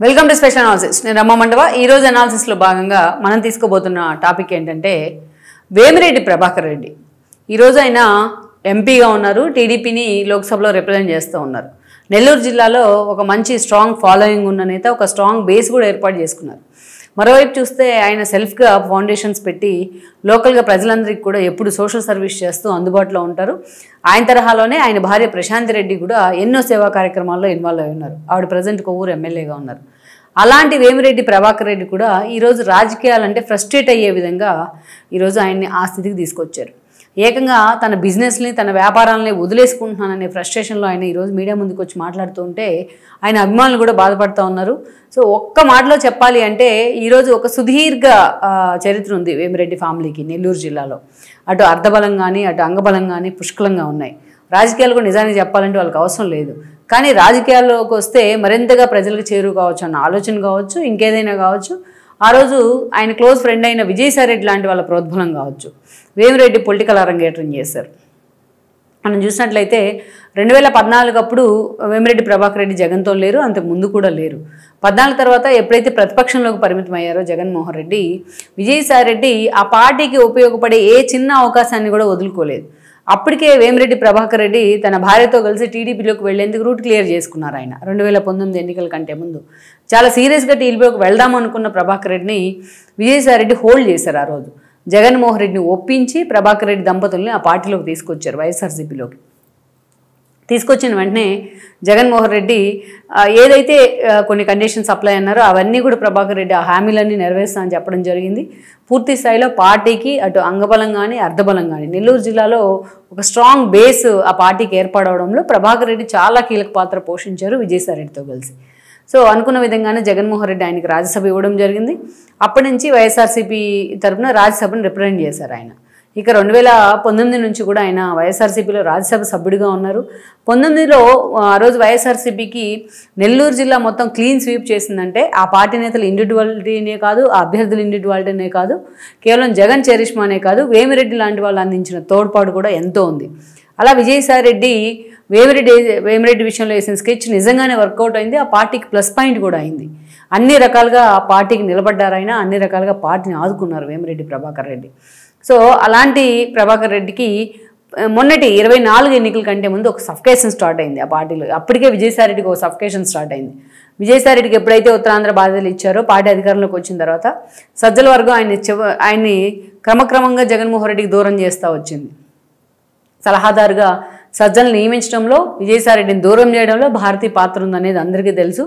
Welcome to special analysis. నేను రమ్మ మండవ. ఈరోజు అనాలిసిస్లో భాగంగా మనం తీసుకోబోతున్న టాపిక్ ఏంటంటే వేమిరెడ్డి ప్రభాకర్ రెడ్డి. ఈరోజు ఆయన ఎంపీగా ఉన్నారు, టీడీపీని లోక్సభలో రిప్రజెంట్ చేస్తూ ఉన్నారు. నెల్లూరు జిల్లాలో ఒక మంచి స్ట్రాంగ్ ఫాలోయింగ్ ఉన్న నేత, ఒక స్ట్రాంగ్ బేస్ కూడా ఏర్పాటు చేసుకున్నారు. మరోవైపు చూస్తే ఆయన సెల్ఫ్గా ఫౌండేషన్స్ పెట్టి లోకల్గా ప్రజలందరికీ కూడా ఎప్పుడు సోషల్ సర్వీస్ చేస్తూ అందుబాటులో ఉంటారు. ఆయన తరహాలోనే ఆయన భార్య ప్రశాంత్ రెడ్డి కూడా ఎన్నో సేవా కార్యక్రమాల్లో ఇన్వాల్వ్ అయి ఉన్నారు. ఆవిడ ప్రజెంట్ కొవ్వూరు ఎమ్మెల్యేగా ఉన్నారు. అలాంటి వేమిరెడ్డి ప్రభాకర్ రెడ్డి కూడా ఈరోజు రాజకీయాలంటే ఫ్రస్ట్రేట్ అయ్యే విధంగా ఈరోజు ఆయన్ని ఆ స్థితికి తీసుకొచ్చారు. ఏకంగా తన బిజినెస్ని, తన వ్యాపారాలని వదిలేసుకుంటున్నాననే ఫ్రస్ట్రేషన్లో ఆయన ఈరోజు మీడియా ముందుకు వచ్చి మాట్లాడుతూ ఉంటే ఆయన అభిమానులు కూడా బాధపడుతూ ఉన్నారు. సో ఒక్క మాటలో చెప్పాలి అంటే ఈరోజు ఒక సుదీర్ఘ చరిత్ర ఉంది వేమిరెడ్డి ఫ్యామిలీకి నెల్లూరు జిల్లాలో. అటు అర్ధబలం కానీ అటు అంగబలం కానీ పుష్కలంగా ఉన్నాయి. రాజకీయాలు కూడా నిజానికి చెప్పాలంటే వాళ్ళకి అవసరం లేదు. కానీ రాజకీయాల్లోకి వస్తే మరింతగా ప్రజలకు చేరువ కావచ్చు అన్న ఆలోచన కావచ్చు, ఇంకేదైనా కావచ్చు. ఆ రోజు ఆయన క్లోజ్ ఫ్రెండ్ అయిన విజయసాయి రెడ్డి లాంటి వాళ్ళ ప్రోద్బలం కావచ్చు. వేమిరెడ్డి పొలిటికల్ అరంగేట్రం చేశారు. మనం చూసినట్లయితే 2014 అప్పుడు వేమిరెడ్డి ప్రభాకర్ రెడ్డి జగన్తో లేరు, అంతకు ముందు కూడా లేరు. 14 తర్వాత ఎప్పుడైతే ప్రతిపక్షంలోకి పరిమితం అయ్యారో జగన్మోహన్ రెడ్డి, విజయసాయి రెడ్డి ఆ పార్టీకి ఉపయోగపడే ఏ చిన్న అవకాశాన్ని కూడా వదులుకోలేదు. అప్పటికే వేమిరెడ్డి ప్రభాకర్ రెడ్డి తన భార్యతో కలిసి టీడీపీలోకి వెళ్లేందుకు రూట్ క్లియర్ చేసుకున్నారు. ఆయన 2019 ఎన్నికల కంటే ముందు చాలా సీరియస్గా టీడీపీలోకి వెళ్దాం అనుకున్న ప్రభాకర్ రెడ్డిని విజయసాయి రెడ్డి హోల్డ్ చేశారు. ఆ రోజు జగన్మోహన్ రెడ్డిని ఒప్పించి ప్రభాకర్ రెడ్డి దంపతుల్ని ఆ పార్టీలోకి తీసుకొచ్చారు. వైఎస్ఆర్సీపీలోకి తీసుకొచ్చిన వెంటనే జగన్మోహన్ రెడ్డి ఏదైతే కొన్ని కండిషన్స్ అప్లై అన్నారో అవన్నీ కూడా ప్రభాకర్ రెడ్డి ఆ హామీలన్నీ నెరవేరుస్తామని చెప్పడం జరిగింది. పూర్తి స్థాయిలో పార్టీకి అటు అంగబలం కానీ అర్ధబలం కానీ నెల్లూరు జిల్లాలో ఒక స్ట్రాంగ్ బేస్ ఆ పార్టీకి ఏర్పడవడంలో ప్రభాకర్ రెడ్డి చాలా కీలక పాత్ర పోషించారు విజయసాయి రెడ్డితో కలిసి. సో అనుకున్న విధంగానే జగన్మోహన్ రెడ్డి ఆయనకి రాజ్యసభ ఇవ్వడం జరిగింది. అప్పటి నుంచి వైఎస్ఆర్సీపీ తరఫున రాజ్యసభను రిప్రజెంట్ చేశారు ఆయన. ఇక 2019 నుంచి కూడా ఆయన వైఎస్ఆర్సీపీలో రాజ్యసభ సభ్యుడిగా ఉన్నారు. 19లో ఆ రోజు వైఎస్ఆర్సీపీకి నెల్లూరు జిల్లా మొత్తం క్లీన్ స్వీప్ చేసిందంటే ఆ పార్టీ నేతలు ఇండివిజువాలిటీనే కాదు, ఆ అభ్యర్థుల ఇండివిజువాలిటీనే కాదు, కేవలం జగన్ చరిష్మానే కాదు, వేమిరెడ్డి లాంటి వాళ్ళు అందించిన తోడ్పాటు కూడా ఎంతో ఉంది. అలా విజయసాయి రెడ్డి వేమిరెడ్డి విషయంలో వేసిన స్కెచ్ నిజంగానే వర్కౌట్ అయింది. ఆ పార్టీకి ప్లస్ పాయింట్ కూడా అయింది. అన్ని రకాలుగా ఆ పార్టీకి నిలబడ్డారు ఆయన, అన్ని రకాలుగా పార్టీని ఆదుకున్నారు వేమిరెడ్డి ప్రభాకర్ రెడ్డి. సో అలాంటి ప్రభాకర్ రెడ్డికి మొన్నటి 24 ఎన్నికల కంటే ముందు ఒక సఫకేషన్ స్టార్ట్ అయింది ఆ పార్టీలో. అప్పటికే విజయసాయి రెడ్డికి ఒక సఫకేషన్ స్టార్ట్ అయింది. విజయసాయి రెడ్డికి ఎప్పుడైతే ఉత్తరాంధ్ర బాధ్యతలు ఇచ్చారో పార్టీ అధికారంలోకి వచ్చిన తర్వాత సజ్జల వర్గం ఆయన్ని క్రమక్రమంగా జగన్మోహన్ రెడ్డికి దూరం చేస్తూ వచ్చింది. సలహాదారుగా సజ్జలను నియమించడంలో, విజయసాయి రెడ్డిని దూరం చేయడంలో భారతీయ పాత్ర ఉందనేది అందరికీ తెలుసు.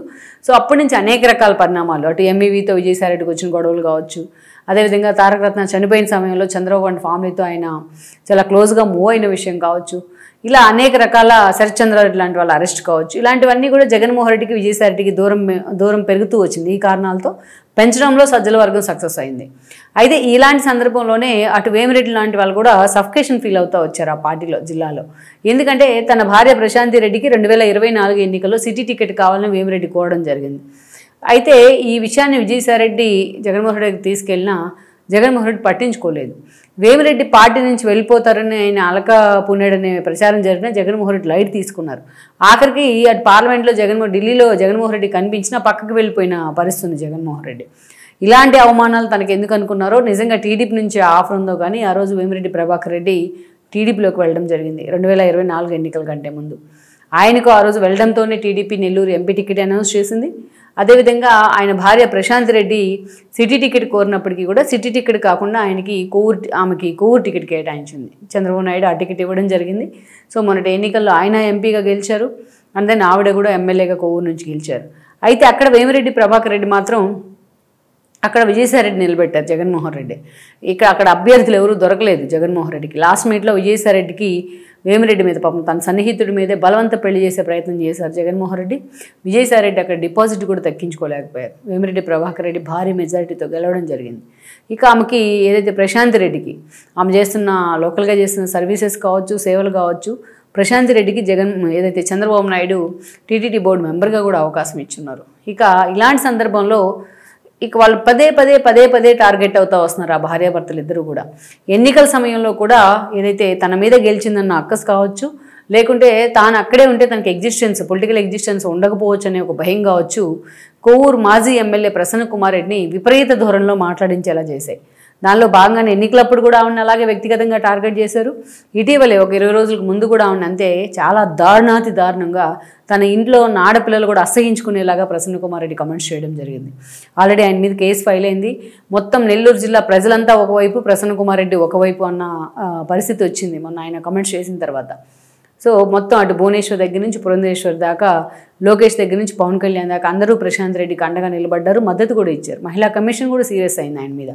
సో అప్పటి నుంచి అనేక రకాల పరిణామాలు, అటు ఎంఈవీతో విజయసాయి రెడ్డికి వచ్చిన గొడవలు కావచ్చు, అదేవిధంగా తారక రత్న చనిపోయిన సమయంలో చంద్రబాబు ఫ్యామిలీతో ఆయన చాలా క్లోజ్గా మూవ్ అయిన విషయం కావచ్చు, ఇలా అనేక రకాల శరత్చంద్రారెడ్డి లాంటి వాళ్ళ అరెస్ట్ కావచ్చు, ఇలాంటివన్నీ కూడా జగన్మోహన్ రెడ్డికి విజయసాయి రెడ్డికి దూరం పెరుగుతూ వచ్చింది. ఈ కారణాలతో పెంచడంలో సజ్జల వర్గం సక్సెస్ అయింది. అయితే ఇలాంటి సందర్భంలోనే అటు వేమిరెడ్డి లాంటి వాళ్ళు కూడా సఫకేషన్ ఫీల్ అవుతూ వచ్చారు ఆ పార్టీలో, జిల్లాలో. ఎందుకంటే తన భార్య ప్రశాంతి రెడ్డికి 2024 ఎన్నికల్లో సిటీ టికెట్ కావాలని వేమిరెడ్డి కోరడం జరిగింది. అయితే ఈ విషయాన్ని విజయసాయి రెడ్డి జగన్మోహన్ రెడ్డికి తీసుకెళ్ళినా జగన్మోహన్ రెడ్డి పట్టించుకోలేదు. వేమిరెడ్డి పార్టీ నుంచి వెళ్ళిపోతారని ఆయన అలక పుణ్యాడనే ప్రచారం జరిగినా జగన్మోహన్ రెడ్డి లైట్ తీసుకున్నారు. ఆఖరికి అటు పార్లమెంట్లో ఢిల్లీలో జగన్మోహన్ రెడ్డి కనిపించినా పక్కకు వెళ్ళిపోయిన పరిస్థితి జగన్మోహన్ రెడ్డి. ఇలాంటి అవమానాలు తనకు ఎందుకు అనుకున్నారో, నిజంగా టీడీపీ నుంచి ఆఫర్ ఉందో కానీ ఆ రోజు వేమిరెడ్డి ప్రభాకర్ రెడ్డి టీడీపీలోకి వెళ్ళడం జరిగింది 2024 ఎన్నికల కంటే ముందు. ఆయనకు ఆ రోజు వెళ్ళడంతోనే TDP Nellore MP ticket announce చేసింది. అదేవిధంగా ఆయన భార్య ప్రశాంత్ రెడ్డి సిటీ టికెట్ కోరినప్పటికీ కూడా సిటీ టికెట్ కాకుండా ఆమెకి కొవ్వూరు టికెట్ కేటాయించింది. చంద్రబాబు నాయుడు ఆ టికెట్ ఇవ్వడం జరిగింది. సో మొన్నటి ఎన్నికల్లో ఆయన ఎంపీగా గెలిచారు, అండ్ దెన్ ఆవిడ కూడా ఎమ్మెల్యేగా కొవ్వూరు నుంచి గెలిచారు. అయితే అక్కడ వేమిరెడ్డి ప్రభాకర్ రెడ్డి మాత్రం అక్కడ విజయసాయి రెడ్డి నిలబెట్టారు జగన్మోహన్ రెడ్డి. అక్కడ అభ్యర్థులు ఎవరూ దొరకలేదు జగన్మోహన్ రెడ్డికి. లాస్ట్ మినిట్లో విజయసాయి రెడ్డికి వేమిరెడ్డి మీద పాపం తన సన్నిహితుడి మీదే బలవంత పెళ్లి చేసే ప్రయత్నం చేశారు జగన్మోహన్ రెడ్డి. విజయసాయి రెడ్డి అక్కడ డిపాజిట్ కూడా దక్కించుకోలేకపోయారు. వేమిరెడ్డి ప్రభాకర్ రెడ్డి భారీ మెజారిటీతో గెలవడం జరిగింది. ఇక ఆమెకి ఏదైతే ప్రశాంత్ రెడ్డికి ఆమె చేస్తున్న లోకల్గా చేస్తున్న సర్వీసెస్ కావచ్చు, సేవలు కావచ్చు, ప్రశాంత్ రెడ్డికి ఏదైతే చంద్రబాబు నాయుడు టీటీడీ బోర్డు మెంబర్గా కూడా అవకాశం ఇచ్చున్నారు. ఇక ఇలాంటి సందర్భంలో ఇక వాళ్ళు పదే పదే టార్గెట్ అవుతూ వస్తున్నారు ఆ భార్యాభర్తలు ఇద్దరు కూడా. ఎన్నికల సమయంలో కూడా ఏదైతే తన మీద గెలిచిందన్న అక్కస్ కావచ్చు, లేకుంటే తాను అక్కడే ఉంటే తనకి పొలిటికల్ ఎగ్జిస్టెన్స్ ఉండకపోవచ్చు అనే ఒక భయం కావచ్చు కొవ్వూరు మాజీ ఎమ్మెల్యే ప్రసన్న కుమార్ రెడ్డిని విపరీత ధోరణిలో మాట్లాడించేలా చేశాయి. దానిలో భాగంగానే ఎన్నికలప్పుడు కూడా ఆవిడని అలాగే వ్యక్తిగతంగా టార్గెట్ చేశారు. ఇటీవలే ఒక 20 రోజులకు ముందు కూడా ఆవిడ అంతే చాలా దారుణాతి దారుణంగా తన ఇంట్లో ఉన్న ఆడపిల్లలు కూడా అసహించుకునేలాగా ప్రసన్న కుమార్ రెడ్డి కమెంట్స్ చేయడం జరిగింది. ఆల్రెడీ ఆయన మీద కేసు ఫైల్ అయింది. మొత్తం నెల్లూరు జిల్లా ప్రజలంతా ఒకవైపు, ప్రసన్న కుమార్ రెడ్డి ఒకవైపు అన్న పరిస్థితి వచ్చింది మొన్న ఆయన కమెంట్స్ చేసిన తర్వాత. సో మొత్తం అటు భువనేశ్వర్ దగ్గర నుంచి పురంధేశ్వర్ దాకా, లోకేష్ దగ్గర నుంచి పవన్ కళ్యాణ్ దాకా అందరూ ప్రశాంత్ రెడ్డికి అండగా నిలబడ్డారు, మద్దతు కూడా ఇచ్చారు. మహిళా కమిషన్ కూడా సీరియస్ అయింది ఆయన మీద.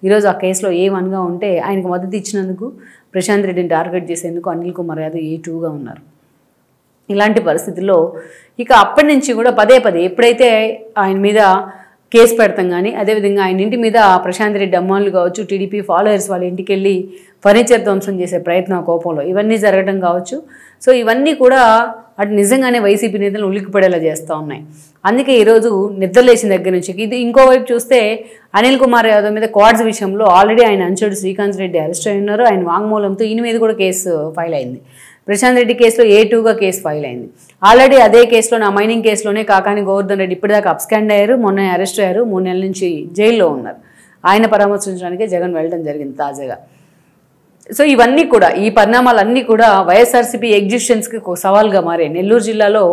ఈరోజు ఆ కేసులో A1గా ఉంటే ఆయనకు మద్దతు ఇచ్చినందుకు, ప్రశాంత్ రెడ్డిని టార్గెట్ చేసేందుకు అనిల్ కుమార్ యాదవ్ A2గా ఉన్నారు. ఇలాంటి పరిస్థితుల్లో ఇక అప్పటి నుంచి కూడా పదే ఎప్పుడైతే ఆయన మీద కేసు పెడతాం కానీ, అదేవిధంగా ఆయన ఇంటి మీద ప్రశాంత్ రెడ్డి అమ్మాయిలు కావచ్చు, టీడీపీ ఫాలోయర్స్ వాళ్ళ ఇంటికి వెళ్ళి ఫర్నిచర్ ధ్వంసం చేసే ప్రయత్నం కోపంలో ఇవన్నీ జరగడం కావచ్చు. సో ఇవన్నీ కూడా అటు నిజంగానే వైసీపీ నేతలను ఉలిక్కిపడేలా చేస్తూ ఉన్నాయి. అందుకే ఈరోజు నిద్రలేసిన దగ్గర నుంచి ఇది ఇంకోవైపు చూస్తే అనిల్ కుమార్ యాదవ్ మీద క్వాడ్స్ విషయంలో ఆల్రెడీ ఆయన అంచుడు శ్రీకాంత్ రెడ్డి అరెస్ట్ అయి ఉన్నారు. ఆయన వాంగ్మూలంతో ఈయన మీద కూడా కేసు ఫైల్ అయింది. ప్రశాంత్ రెడ్డి కేసులో A2గా కేసు ఫైల్ అయింది. ఆల్రెడీ అదే కేసులో, నా మైనింగ్ కేసులోనే కాకాని గోవర్ధన్ రెడ్డి ఇప్పటిదాకా అబ్స్కాండ్ అయ్యారు, మొన్న అరెస్ట్ అయ్యారు, 3 నెలల నుంచి జైల్లో ఉన్నారు. ఆయన పరామర్శించడానికే జగన్ వెళ్ళడం జరిగింది తాజాగా. సో ఇవన్నీ కూడా, ఈ పరిణామాలన్నీ కూడా వైఎస్ఆర్సీపీ ఎగ్జిస్టెన్స్కి ఒక సవాల్గా మారాయి. నెల్లూరు జిల్లాలో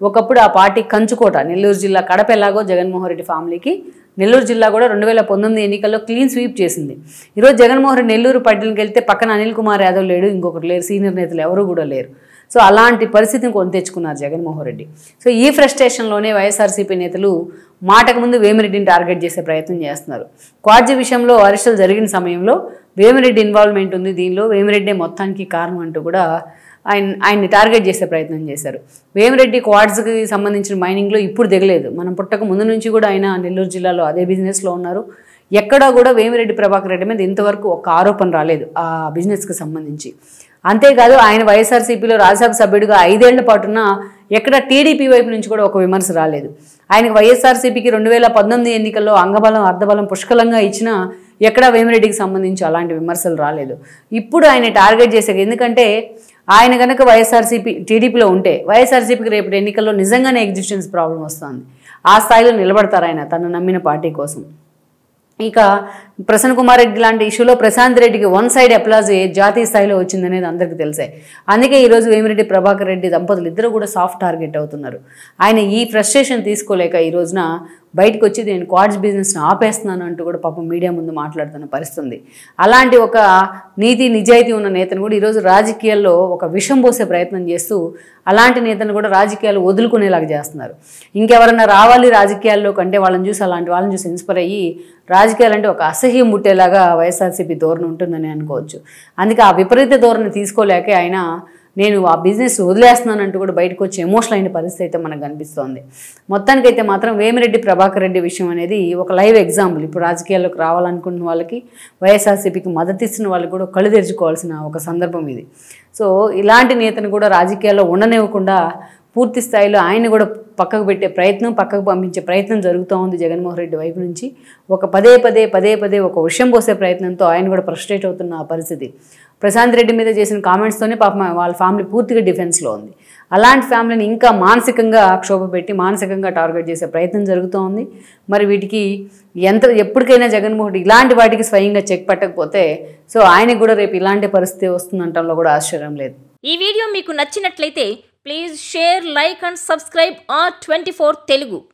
ఒకప్పుడు ఆ పార్టీ కంచుకోట. నెల్లూరు జిల్లా కడప ఎలాగో జగన్మోహన్ రెడ్డి ఫ్యామిలీకి, నెల్లూరు జిల్లా కూడా 2019 ఎన్నికల్లో క్లీన్ స్వీప్ చేసింది. ఈరోజు జగన్మోహన్ రెడ్డి నెల్లూరు పట్టణంకి వెళ్తే పక్కన అనిల్ కుమార్ యాదవ్ లేడు, ఇంకొకరు లేరు, సీనియర్ నేతలు ఎవరు కూడా లేరు. సో అలాంటి పరిస్థితిని కొని తెచ్చుకున్నారు జగన్మోహన్ రెడ్డి. సో ఈ ఫ్రస్ట్రేషన్లోనే వైఎస్ఆర్సీపీ నేతలు మాటకు ముందు వేమిరెడ్డిని టార్గెట్ చేసే ప్రయత్నం చేస్తున్నారు. క్వాడ్జీ విషయంలో అరెస్టులు జరిగిన సమయంలో వేమిరెడ్డి ఇన్వాల్వ్మెంట్ ఉంది, దీనిలో వేమిరెడ్డి మొత్తానికి కారణం అంటూ కూడా ఆయన్ని టార్గెట్ చేసే ప్రయత్నం చేశారు. వేమిరెడ్డి క్వాడ్స్కి సంబంధించిన మైనింగ్లో ఇప్పుడు దిగలేదు. మనం పుట్టక ముందు నుంచి కూడా ఆయన నెల్లూరు జిల్లాలో అదే బిజినెస్లో ఉన్నారు. ఎక్కడా కూడా వేమిరెడ్డి ప్రభాకర్ రెడ్డి మీద ఇంతవరకు ఒక ఆరోపణ రాలేదు ఆ బిజినెస్కి సంబంధించి. అంతేకాదు ఆయన వైఎస్ఆర్సీపీలో రాజ్యసభ సభ్యుడిగా 5 ఏళ్ల పాటున ఎక్కడ టీడీపీ వైపు నుంచి కూడా ఒక విమర్శ రాలేదు. ఆయనకు వైఎస్ఆర్సీపీకి 2019 ఎన్నికల్లో అంగబలం అర్ధబలం పుష్కలంగా ఇచ్చినా ఎక్కడా వేమిరెడ్డికి సంబంధించి అలాంటి విమర్శలు రాలేదు. ఇప్పుడు ఆయన టార్గెట్ చేశాక, ఎందుకంటే ఆయన కనుక వైఎస్ఆర్సీపీ టీడీపీలో ఉంటే వైఎస్ఆర్సీపీకి రేపు ఎన్నికల్లో నిజంగానే ఎగ్జిస్టెన్స్ ప్రాబ్లం వస్తుంది. ఆ స్థాయిలో నిలబడతారు ఆయన తను నమ్మిన పార్టీ కోసం. ఇక ప్రసన్న కుమార్ రెడ్డి లాంటి ఇష్యూలో ప్రశాంత్ రెడ్డికి 1 సైడ్ అప్లాజ్ జాతీయ స్థాయిలో వచ్చిందనేది అందరికీ తెలిసే. అందుకే ఈరోజు వేమిరెడ్డి ప్రభాకర్ రెడ్డి దంపతులు ఇద్దరు కూడా సాఫ్ట్ టార్గెట్ అవుతున్నారు. ఆయన ఈ ఫ్రస్ట్రేషన్ తీసుకోలేక ఈ రోజున బయటకు వచ్చి నేను క్వాడ్స్ బిజినెస్ని ఆపేస్తున్నాను అంటూ కూడా పాపం మీడియా ముందు మాట్లాడుతున్న పరిస్థితుంది. అలాంటి ఒక నీతి నిజాయితీ ఉన్న నేతను కూడా ఈరోజు రాజకీయాల్లో ఒక విషం పోసే ప్రయత్నం చేస్తూ అలాంటి నేతను కూడా రాజకీయాలు వదులుకునేలాగా చేస్తున్నారు. ఇంకెవరన్నా రావాలి రాజకీయాల్లో కంటే వాళ్ళని చూసి, అలాంటి వాళ్ళని చూసి ఇన్స్పైర్ అయ్యి రాజకీయాలంటే ఒక అసహ్యం ముట్టేలాగా వైఎస్ఆర్సీపీ ధోరణి ఉంటుందని అనుకోవచ్చు. అందుకే ఆ విపరీత ధోరణి తీసుకోలేకే ఆయన నేను ఆ బిజినెస్ వదిలేస్తున్నానంటూ కూడా బయటకు వచ్చి ఎమోషనల్ అయిన పరిస్థితి అయితే మనకు కనిపిస్తోంది. మొత్తానికైతే మాత్రం వేమిరెడ్డి ప్రభాకర్ రెడ్డి విషయం అనేది ఒక లైవ్ ఎగ్జాంపుల్. ఇప్పుడు రాజకీయాల్లోకి రావాలనుకున్న వాళ్ళకి, వైఎస్ఆర్సీపీకి మద్దతు ఇస్తున్న వాళ్ళకి కూడా కళ్ళు తెరుచుకోవాల్సిన ఒక సందర్భం ఇది. సో ఇలాంటి నేతను కూడా రాజకీయాల్లో ఉండనివ్వకుండా పూర్తి స్థాయిలో ఆయన కూడా పక్కకు పెట్టే ప్రయత్నం, పక్కకు పంపించే ప్రయత్నం జరుగుతూ ఉంది జగన్మోహన్ రెడ్డి వైపు నుంచి. ఒక పదే పదే ఒక విషయం పోసే ప్రయత్నంతో ఆయన కూడా ఫ్రస్ట్రేట్ అవుతున్న ఆ పరిస్థితి. ప్రశాంత్ రెడ్డి మీద చేసిన కామెంట్స్తోనే పాపం వాళ్ళ ఫ్యామిలీ పూర్తిగా డిఫెన్స్లో ఉంది. అలాంటి ఫ్యామిలీని ఇంకా మానసికంగా క్షోభ పెట్టి మానసికంగా టార్గెట్ చేసే ప్రయత్నం జరుగుతూ ఉంది. మరి వీటికి ఎప్పటికైనా జగన్మోహన్ రెడ్డి ఇలాంటి వాటికి స్వయంగా చెక్ పెట్టకపోతే సో ఆయనకు కూడా రేపు ఇలాంటి పరిస్థితి వస్తుందంటంలో కూడా ఆశ్చర్యం లేదు. ఈ వీడియో మీకు నచ్చినట్లయితే please share, like and subscribe R24 Telugu.